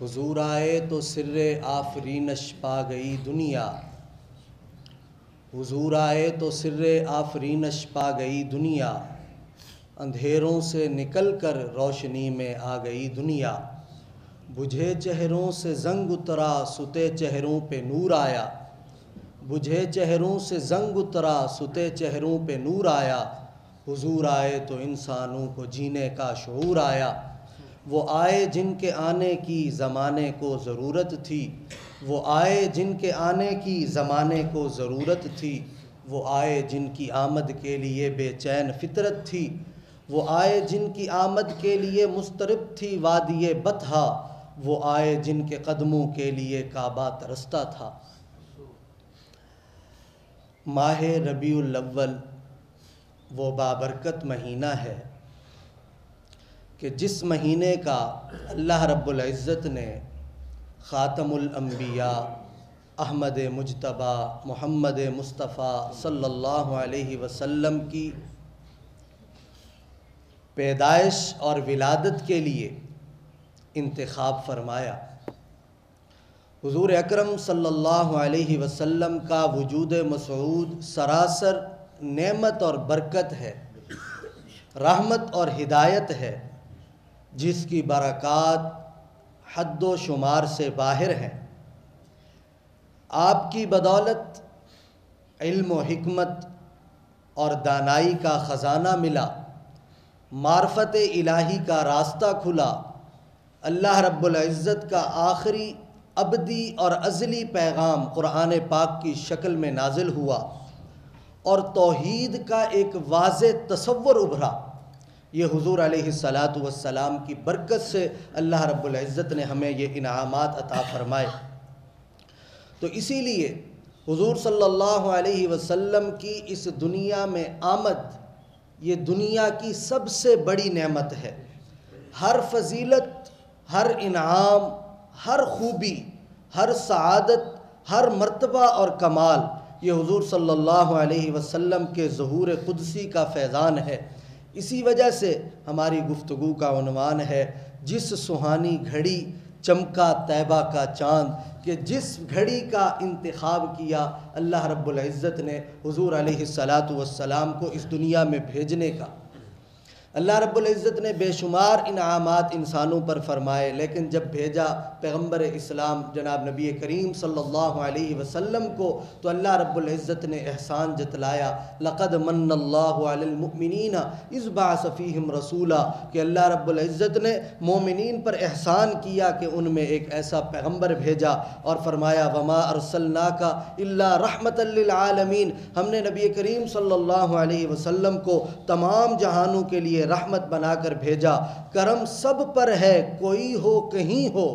حضور آئے تو سر آفرینش پا گئی دنیا، حضور آئے تو سر آفرینش پا گئی دنیا، اندھیروں سے نکل کر روشنی میں آ گئی دنیا، بجھے چہروں سے زنگ اترا ستے چہروں پہ نور آیا، بجھے چہروں سے زنگ اترا ستے چہروں پہ نور آیا، حضور آئے تو انسانوں کو جینے کا شعور آیا، وہ آئے جن کے آنے کی زمانے کو ضرورت تھی، وہ آئے جن کے آنے کی زمانے کو ضرورت تھی، وہ آئے جن کی آمد کے لیے بے چین فطرت تھی، وہ آئے جن کی آمد کے لیے مضطرب تھی وادی بطحا، وہ آئے جن کے قدموں کے لیے کعبہ ترستا تھا۔ ماہ ربیع الاول وہ بابرکت مہینہ ہے کہ جس مہینے کا اللہ رب العزت نے خاتم الانبیاء احمد مجتبیٰ محمد مصطفیٰ صلی اللہ علیہ وسلم کی پیدائش اور ولادت کے لیے انتخاب فرمایا۔ حضور اکرم صلی اللہ علیہ وسلم کا وجود مسعود سراسر نعمت اور برکت ہے، رحمت اور ہدایت ہے، جس کی برکات حد و شمار سے باہر ہیں۔ آپ کی بدولت علم و حکمت اور دانائی کا خزانہ ملا، معرفت الہی کا راستہ کھلا، اللہ رب العزت کا آخری ابدی اور ازلی پیغام قرآن پاک کی شکل میں نازل ہوا اور توحید کا ایک واضح تصور ابھرا۔ یہ حضور علیہ السلام کی برکت سے اللہ رب العزت نے ہمیں یہ انعامات عطا فرمائے۔ تو اسی لیے حضور صلی اللہ علیہ وسلم کی اس دنیا میں آمد یہ دنیا کی سب سے بڑی نعمت ہے۔ ہر فضیلت، ہر انعام، ہر خوبی، ہر سعادت، ہر مرتبہ اور کمال یہ حضور صلی اللہ علیہ وسلم کے ظہور قدسی کا فیضان ہے۔ اسی وجہ سے ہماری گفتگو کا عنوان ہے جس سہانی گھڑی چمکا طیبہ کا چاند، کہ جس گھڑی کا انتخاب کیا اللہ رب العزت نے حضور علیہ السلام کو اس دنیا میں بھیجنے کا۔ اللہ رب العزت نے بے شمار انعامات انسانوں پر فرمائے، لیکن جب بھیجا پیغمبر اسلام جناب نبی کریم صلی اللہ علیہ وسلم کو تو اللہ رب العزت نے احسان جتلایا۔ لقد من اللہ علی المؤمنین اذ بعث فیہم رسولا، کہ اللہ رب العزت نے مومنین پر احسان کیا کہ ان میں ایک ایسا پیغمبر بھیجا اور فرمایا وما ارسلناک الا رحمتا للعالمین، ہم نے نبی کریم صلی اللہ علیہ وسلم کو تمام جہانوں کے لیے رحمت بنا کر بھیجا۔ کرم سب پر ہے کوئی ہو کہیں ہو،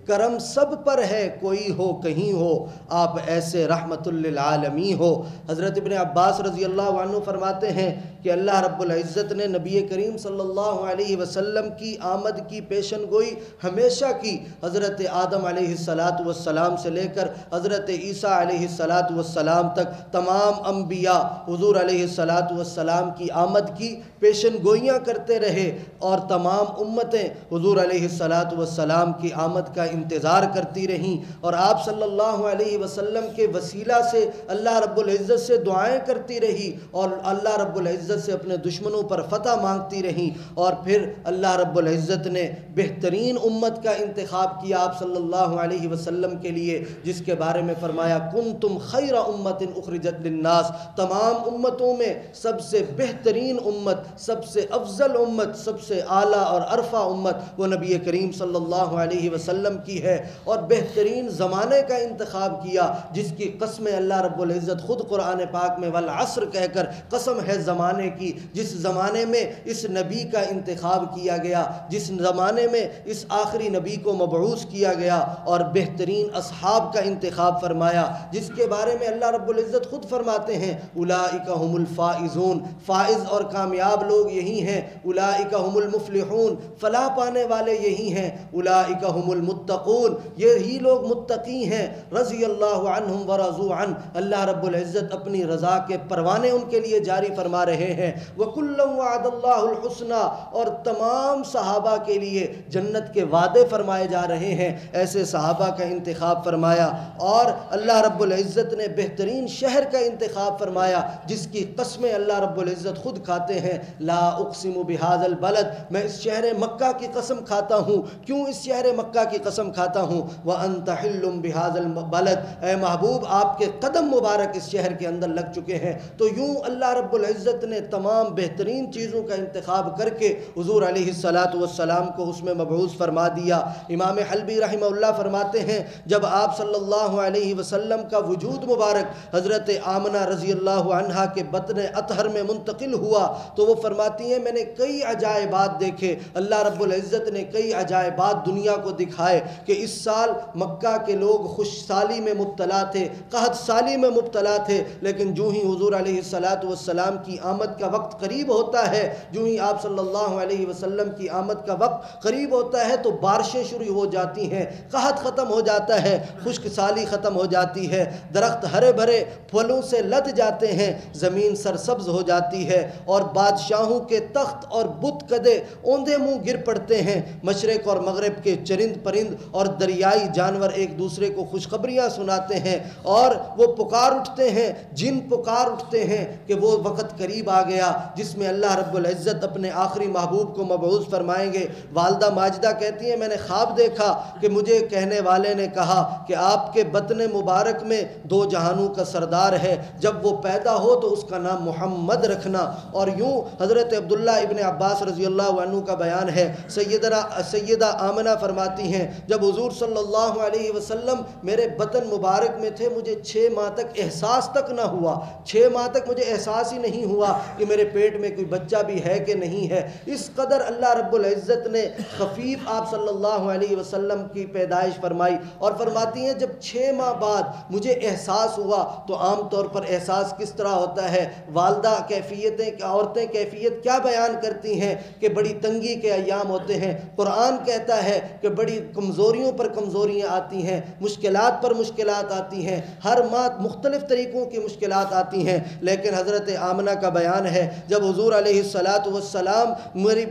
کرم سب پر ہے کوئی ہو کہیں ہو، آپ ایسے رحمت للعالمین ہو۔ حضرت ابن عباس رضی اللہ عنہ فرماتے ہیں کہ اللہ رب العزت نے نبی کریم صلی اللہ علیہ وسلم کی آمد کی پیشن گوئی ہمیشہ کی، حضرت آدم علیہ السلام سے لے کر حضرت عیسیٰ علیہ السلام تک تمام انبیاء حضور علیہ السلام کی آمد کی پیشن گوئیاں کرتے رہے، اور تمام امتیں حضور علیہ السلام کی آمد کا انتظار کرتی رہیں، اور آپ صلی اللہ علیہ وسلم کے وسیلہ سے اللہ رب العزت سے دعائیں کرتی رہی، اور اللہ رب العزت سے اپنے دشمنوں پر فتح مانگتی رہیں، اور پھر اللہ رب العزت نے بہترین امت کا انتخاب کیا آپ صلی اللہ علیہ وسلم کے لیے، جس کے بارے میں فرمایا کنتم خیر امت اخرجت للناس، تمام امتوں میں سب سے بہترین امت، سب سے افضل امت، سب سے اعلیٰ اور ارفع امت وہ نبی کریم صلی اللہ علیہ وسلم کی ہے، اور بہترین زمانے کا انتخاب کیا جس کی قسم اللہ رب العزت خود قرآن پاک میں والعصر کہہ کر قسم ہے زمانے کی، جس زمانے میں اس نبی کا انتخاب کیا گیا، جس زمانے میں اس آخری نبی کو مبعوث کیا گیا، اور بہترین اصحاب کا انتخاب فرمایا، جس کے بارے میں اللہ رب العزت خود فرماتے ہیں اولئک هم الفائزون، فائز اور کامیاب لوگ یہی ہیں، اولئک هم المفلحون، فلاح پانے والے یہی ہیں، اولئک هم المتقون، المتقون، یہی لوگ متقی ہیں، رضی اللہ عنہم ورضوا عنہ، اللہ رب العزت اپنی رضا کے پروانے ان کے لیے جاری فرما رہے ہیں۔ وَكُلًّا وَعَدَ اللَّهُ الْحُسْنَى، اور تمام صحابہ کے لیے جنت کے وعدے فرمائے جا رہے ہیں، ایسے صحابہ کا انتخاب فرمایا۔ اور اللہ رب العزت نے بہترین شہر کا انتخاب فرمایا جس کی قسمیں اللہ رب العزت خود کھاتے ہیں، لا اقسم بہذا البلد، میں اس شہر مکہ کی قسم کھاتا ہوں۔ کیوں اس شہر مکہ کی قسم کھاتا ہوں؟ وَأَنْتَ حِلٌّ بِهَذَا الْبَلَدِ، اے محبوب آپ کے قدم مبارک اس شہر کے اندر لگ چکے ہیں۔ تو یوں اللہ رب العزت نے تمام بہترین چیزوں کا انتخاب کر کے حضور علیہ السلام کو اس میں مبعوث فرما دیا۔ امام حلبی رحمہ اللہ فرماتے ہیں جب آپ صلی اللہ علیہ وسلم کا وجود مبارک حضرت آمنہ رضی اللہ عنہا کے بطن اطہر میں منتقل ہوا تو وہ فرماتی ہیں میں نے کئی عجائبات دیکھے، اللہ رب العزت نے کئی عجائبات دنیا کو دکھائے کہ اس سال مکہ کے لوگ خوش سالی میں مبتلا تھے، قحط سالی میں مبتلا تھے، لیکن جو ہی حضور علیہ السلام کی آمد کا وقت قریب ہوتا ہے، جو ہی آپ صلی اللہ علیہ وسلم کی آمد کا وقت قریب ہوتا ہے تو بارشیں شروع ہو جاتی ہیں، قحط ختم ہو جاتا ہے، خشک سالی ختم ہو جاتی ہے، درخت ہرے بھرے پھلوں سے لد جاتے ہیں، زمین سرسبز ہو جاتی ہے، اور بادشاہوں کے تخت اور بت کدے اوندے منہ گر پڑتے ہیں، مشرق اور مغرب کے چرند پرند اور دریائی جانور ایک دوسرے کو خوشخبریاں سناتے ہیں، اور وہ پکار اٹھتے ہیں، جن پکار اٹھتے ہیں کہ وہ وقت قریب آ گیا جس میں اللہ رب العزت اپنے آخری محبوب کو مبعوث فرمائیں گے۔ والدہ ماجدہ کہتی ہیں میں نے خواب دیکھا کہ مجھے کہنے والے نے کہا کہ آپ کے بطن مبارک میں دو جہانوں کا سردار ہے، جب وہ پیدا ہو تو اس کا نام محمد رکھنا۔ اور یوں حضرت عبداللہ ابن عباس رضی اللہ عنہ کا بیان ہے، سیدہ آمنہ فرماتی ہیں جب حضور صلی اللہ علیہ وسلم میرے بطن مبارک میں تھے مجھے 6 ماہ تک احساس تک نہ ہوا، 6 ماہ تک مجھے احساس ہی نہیں ہوا کہ میرے پیٹ میں کوئی بچہ بھی ہے کہ نہیں ہے۔ اس قدر اللہ رب العزت نے خفیف آپ صلی اللہ علیہ وسلم کی پیدائش فرمائی، اور فرماتی ہیں جب 6 ماہ بعد مجھے احساس ہوا تو عام طور پر احساس کس طرح ہوتا ہے؟ والدہ عورتیں کیفیت کیا بیان کرتی ہیں کہ بڑی تنگی کے ایام ہوتے ہیں، قرآن کہتا ہے کہ بڑی کمزوریوں پر کمزوریاں آتی ہیں، مشکلات پر مشکلات آتی ہیں، ہر ماہ مختلف طریقوں کی مشکلات آتی ہیں، لیکن حضرت آمنہ کا بیان ہے جب حضور علیہ السلام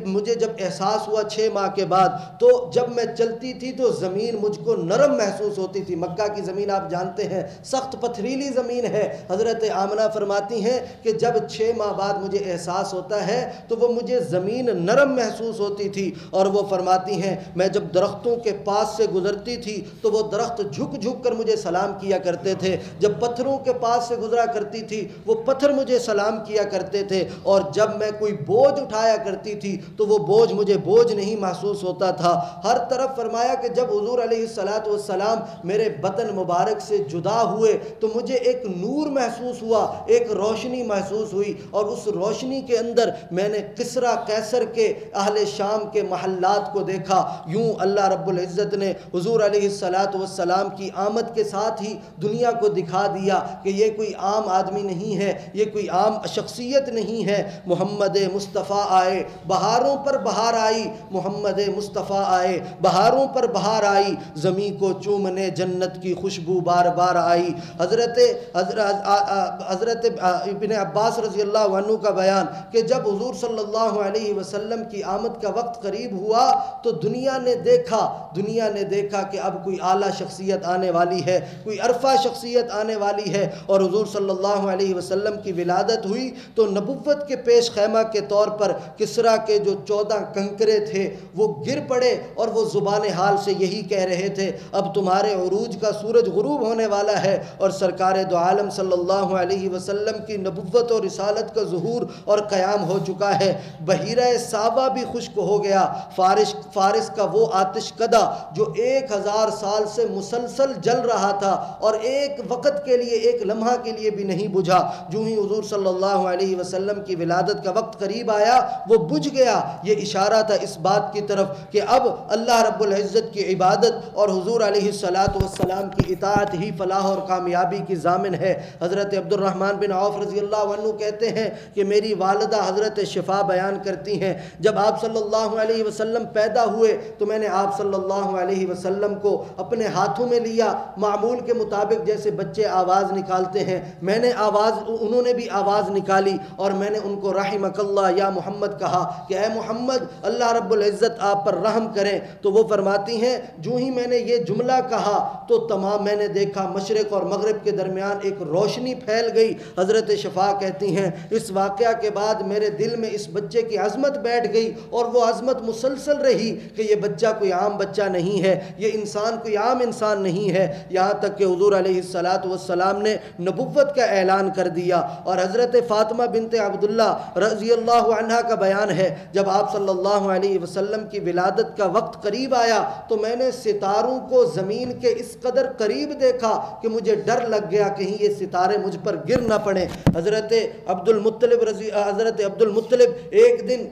مجھے جب احساس ہوا 6 ماہ کے بعد تو جب میں چلتی تھی تو زمین مجھ کو نرم محسوس ہوتی تھی۔ مکہ کی زمین آپ جانتے ہیں سخت پتھریلی زمین ہے، حضرت آمنہ فرماتی ہیں کہ جب 6 ماہ بعد مجھے احساس ہوتا ہے تو وہ مجھے زمین نرم محسوس ہوتی تھی، اور وہ فرماتی ہیں میں جب درختوں کے پاس سے گزرتی تھی تو وہ درخت جھک جھک کر مجھے سلام کیا کرتے تھے، جب پتھروں کے پاس سے گزرا کرتی تھی وہ پتھر مجھے سلام کیا کرتے تھے، اور جب میں کوئی بوجھ اٹھایا کرتی تھی تو وہ بوجھ مجھے بوجھ نہیں محسوس ہوتا تھا۔ ہر طرف فرمایا کہ جب حضور علیہ السلام میرے بطن مبارک سے جدا ہوئے تو مجھے ایک نور محسوس ہوا، ایک روشنی محسوس ہوئی، اور اس روشنی کے اندر میں نے کسریٰ قیصر کے اہل شام کے محلات کو دیکھا۔ یوں اللہ رب العزت نے حضور علیہ السلام کی آمد کے ساتھ ہی دنیا کو دکھا دیا کہ یہ کوئی عام آدمی نہیں ہے، یہ کوئی عام شخصیت نہیں ہے، محمد مصطفیٰ آئے، بہاروں پر بہار آئی، محمد مصطفیٰ آئے، بہاروں پر بہار آئی، زمین کو چومنے جنت کی خوشبو بار بار آئی۔ حضرت ابن عباس رضی اللہ عنہ کا بیان کہ جب حضور صلی اللہ علیہ وسلم کی آمد کا وقت قریب ہوا تو دنیا نے دیکھا کہ اب کوئی اعلیٰ شخصیت آنے والی ہے، کوئی عرفہ شخصیت آنے والی ہے، اور حضور صلی اللہ علیہ وسلم کی ولادت ہوئی تو نبوت کے پیش خیمہ کے طور پر کسریٰ کے جو 14 کنکرے تھے وہ گر پڑے، اور وہ زبان حال سے یہی کہہ رہے تھے اب تمہارے عروج کا سورج غروب ہونے والا ہے، اور سرکار دو عالم صلی اللہ علیہ وسلم کی نبوت اور رسالت کا ظہور اور قیام ہو چکا ہے۔ بحیرہ صابہ بھی خشک ہو گیا، فارس کا وہ آتش کدہ جو 1000 سال سے مسلسل جل رہا تھا اور ایک وقت کے لیے، ایک لمحہ کے لیے بھی نہیں بجھا، جو ہی حضور صلی اللہ علیہ وسلم کی ولادت کا وقت قریب آیا وہ بجھ گیا۔ یہ اشارہ تھا اس بات کی طرف کہ اب اللہ رب العزت کی عبادت اور حضور علیہ السلام کی اطاعت ہی فلاح اور کامیابی کی ضامن ہے۔ حضرت عبد الرحمن بن عوف رضی اللہ عنہ کہتے ہیں کہ میری والدہ حضرت شفا بیان کرتی ہیں جب آپ صلی اللہ علیہ وسلم پیدا ہوئے تو میں نے آپ صلی اللہ اللہ علیہ وسلم کو اپنے ہاتھوں میں لیا، معمول کے مطابق جیسے بچے آواز نکالتے ہیں، میں نے انہوں نے بھی آواز نکالی اور میں نے ان کو رحمک اللہ یا محمد کہا کہ اے محمد اللہ رب العزت آپ پر رحم کریں۔ تو وہ فرماتی ہیں جو ہی میں نے یہ جملہ کہا تو تمام میں نے دیکھا مشرق اور مغرب کے درمیان ایک روشنی پھیل گئی۔ حضرت شفاء کہتی ہیں اس واقعہ کے بعد میرے دل میں اس بچے کی عظمت بیٹھ گئی، اور وہ عظمت مسلسل رہی کہ یہ بچہ کوئی عام بچہ نہیں ہے، یہ انسان کوئی عام انسان نہیں ہے، یہاں تک کہ حضور علیہ السلام نے نبوت کا اعلان کر دیا۔ اور حضرت فاطمہ بنت عبداللہ رضی اللہ عنہ کا بیان ہے جب آپ صلی اللہ علیہ وسلم کی ولادت کا وقت قریب آیا تو میں نے ستاروں کو زمین کے اس قدر قریب دیکھا کہ مجھے ڈر لگ گیا کہیں یہ ستارے مجھ پر گر نہ پڑیں۔ حضرت عبد المطلب ایک دن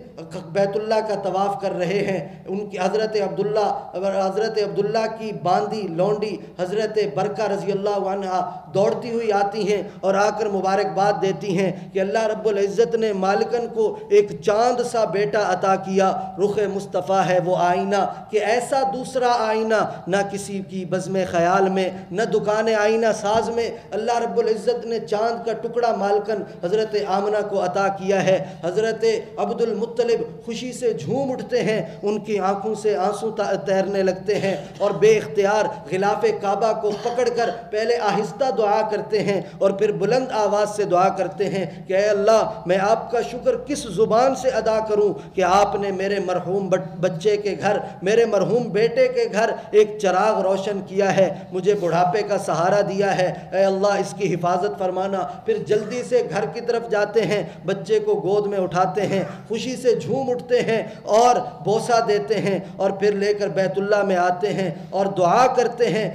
بیت اللہ کا طواف کر رہے ہیں، ان کی حضرت عبداللہ کی باندی لونڈی حضرت برکہ رضی اللہ عنہ دوڑتی ہوئی آتی ہیں اور آ کر مبارکباد دیتی ہیں کہ اللہ رب العزت نے مالکن کو ایک چاند سا بیٹا عطا کیا، رخ مصطفیٰ ہے وہ آئینہ کہ ایسا دوسرا آئینہ نہ کسی کی بزم خیال میں، نہ دکان آئینہ ساز میں اللہ رب العزت نے چاند کا ٹکڑا مالکن حضرت آمنہ کو عطا کیا ہے۔ حضرت عبد المطلب خوشی سے جھوم اٹھتے ہیں، ان کی آنکھوں سے آنسو تیرنے لگتے ہیں اور بے اختیار غلاف کعبہ کو پکڑ کر پہلے آہستہ دعا کرتے ہیں اور پھر بلند آواز سے دعا کرتے ہیں کہ اے اللہ میں آپ کا شکر کس زبان سے ادا کروں کہ آپ نے میرے مرحوم بچے کے گھر، میرے مرحوم بیٹے کے گھر ایک چراغ روشن کیا ہے، مجھے بڑھاپے کا سہارا دیا ہے، اے اللہ اس کی حفاظت فرمانا۔ پھر جلدی سے گھر کی طرف جاتے ہیں، بچے کو گود میں اٹھاتے ہیں، خوشی سے جھوم اٹھتے ہیں اور بوسہ دیتے ہیں اور پھر لے کر بیت اللہ میں آتے ہیں اور دعا کرتے ہیں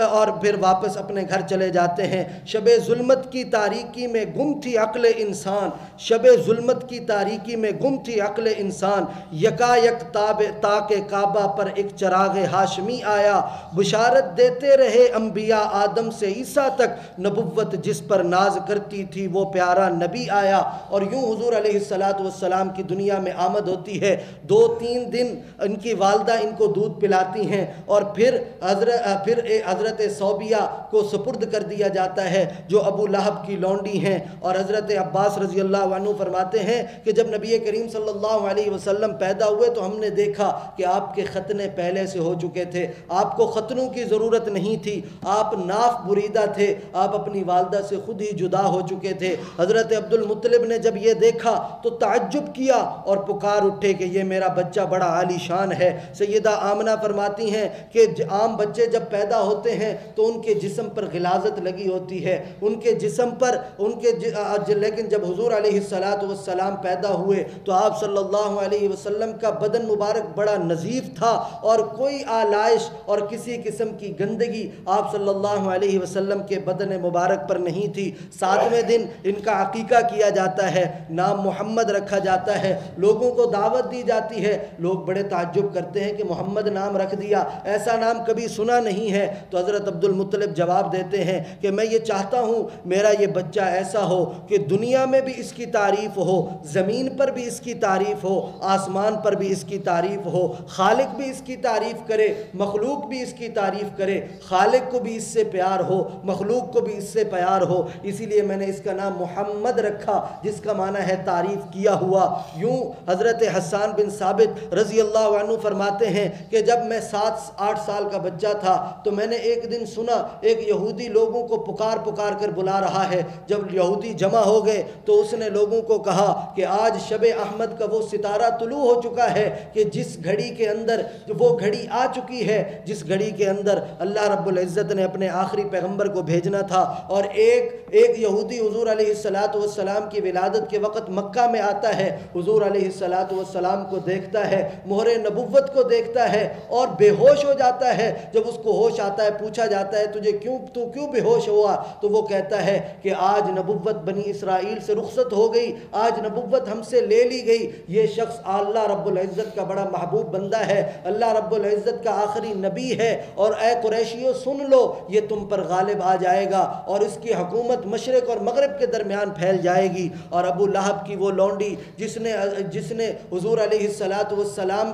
اور پھر واپس اپنے گھر چلے جاتے ہیں۔ شب ظلمت کی تاریکی میں گم تھی عقل انسان، شب ظلمت کی تاریکی میں گم تھی عقل انسان، یکا یک تاک کعبہ پر ایک چراغ ہاشمی آیا، بشارت دیتے رہے انبیاء آدم سے عیسیٰ تک، نبوت جس پر ناز کرتی تھی وہ پیارا نبی آیا۔ اور یوں حضور علیہ السلام کی دنیا میں آمد ہوتی ہے، 2-3 دن ان کی والدہ ان کو دودھ پلاتی ہیں اور پھر حضرت صوبیہ کو سپرد کر دیا جاتا ہے جو ابو لہب کی لونڈی ہیں۔ اور حضرت عباس رضی اللہ عنہ فرماتے ہیں کہ جب نبی کریم صلی اللہ علیہ وسلم پیدا ہوئے تو ہم نے دیکھا کہ آپ کے ختنے پہلے سے ہو چکے تھے، آپ کو ختنوں کی ضرورت نہیں تھی، آپ ناف بریدہ تھے، آپ اپنی والدہ سے خود ہی جدا ہو چکے تھے۔ حضرت عبد المطلب نے جب یہ دیکھا تو تعجب کیا اور پکار اٹھے کہ یہ میرا بچہ بڑا عالی شان ہے۔ سیدہ آمنہ فرماتی ہیں کہ عام بچے جب پیدا ہوتے ہیں تو ان کے جسم پر غلاظت لگی ہوتی ہے، ان کے جسم پر لیکن جب حضور علیہ السلام پیدا ہوئے تو آپ صلی اللہ علیہ وسلم کا بدن مبارک بڑا نظیف تھا اور کوئی آلائش اور کسی قسم کی گندگی آپ صلی اللہ علیہ وسلم کے بدن مبارک پر نہیں تھی۔ 7ویں دن ان کا عقیقہ کیا جاتا ہے، نام محمد رکھا جاتا ہے، لوگوں کو دعوت دی جاتی ہے، لوگ بڑے تعجب کرتے ہیں کہ محمد نام رکھ دیا، ایسا نام کبھی سنا نہیں ہے۔ تو حضرت عبد المطلب جواب دیتے ہیں کہ میں یہ چاہتا ہوں میرا یہ بچہ ایسا ہو کہ دنیا میں بھی اس کی تعریف ہو، زمین پر بھی اس کی تعریف ہو، آسمان پر بھی اس کی تعریف ہو، خالق بھی اس کی تعریف کرے، مخلوق بھی اس کی تعریف کرے، خالق کو بھی اس سے پیار ہو، مخلوق کو بھی اس سے پیار ہو، اسی لیے میں نے اس کا نام محمد رکھا جس کا معنی ہے تعریف کیا ہوا۔ یوں حضرت حسان بن ثابت رضی اللہ عنہ فرماتے ہیں کہ جب میں 7-8 سال کا بچہ تھا تو میں نے ایک دن سنا ایک یہودی لوگوں کو پکار کر بلا رہا ہے۔ جب یہودی جمع ہو گئے تو اس نے لوگوں کو کہا کہ آج شب احمد کا وہ ستارہ طلوع ہو چکا ہے کہ جس گھڑی کے اندر وہ گھڑی آ چکی ہے جس گھڑی کے اندر اللہ رب العزت نے اپنے آخری پیغمبر کو بھیجنا تھا۔ اور ایک یہودی حضور علیہ السلام کی ولادت کے وقت مکہ میں آتا ہے، حضور علیہ السلام کو دیکھتا ہے، مہر نبوت کو دیکھتا ہے اور بے ہوش ہو جاتا ہے۔ جب اس کو ہوش آتا ہے پوچھا جاتا ہے تو کیوں بے ہوش ہوا؟ تو وہ کہتا ہے کہ آج نبوت بنی اسرائیل سے رخصت ہو گئی، آج نبوت ہم سے لے لی گئی۔ یہ شخص اللہ رب العزت کا بڑا محبوب بندہ ہے، اللہ رب العزت کا آخری نبی ہے، اور اے قریشیوں سن لو یہ تم پر غالب آ جائے گا اور اس کی حکومت مشرق اور مغرب کے درمیان پھیل جائے گی۔ اور ابو لہب کی وہ لونڈی جس نے حضور علیہ السلام